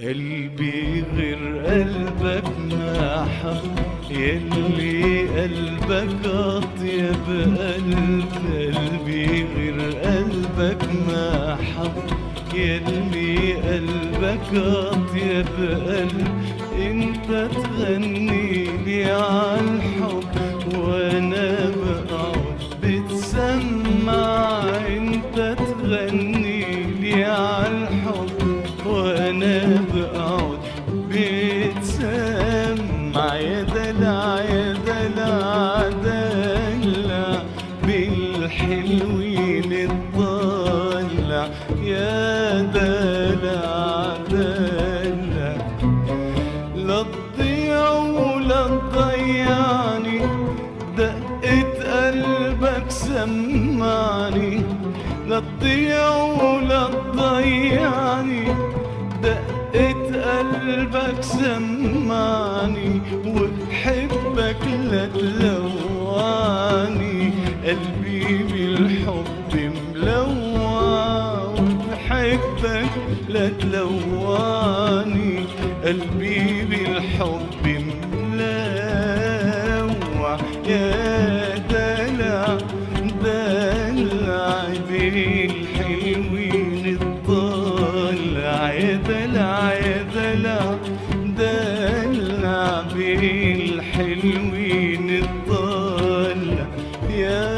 قلبي غير قلبك ما حب، يلي قلبك أطيب قلب. قلبي غير قلبك ما حب، يلي قلبك أطيب قلب. انت تغني لي عالحب وانا بقعد بتسمع. انت تغني لي عالحب وانا بقعد بتسمع. يا دلع يا دلع دلع بالحلوين الطلع. يا دلع دلع لا تضيع ولا تضيعني، دقة قلبك سمعني. لا تضيع ولا تضيعني، دقة قلبك سمعني. وبحبك لا تلوعني، قلبي بالحب ملوع. وبحبك لا تلوعني، قلبي بالحب ملوع. يا دلع دلع بالحلوين الطلع. يا دلع يا دلع دلع بالحلوين الطلع. يا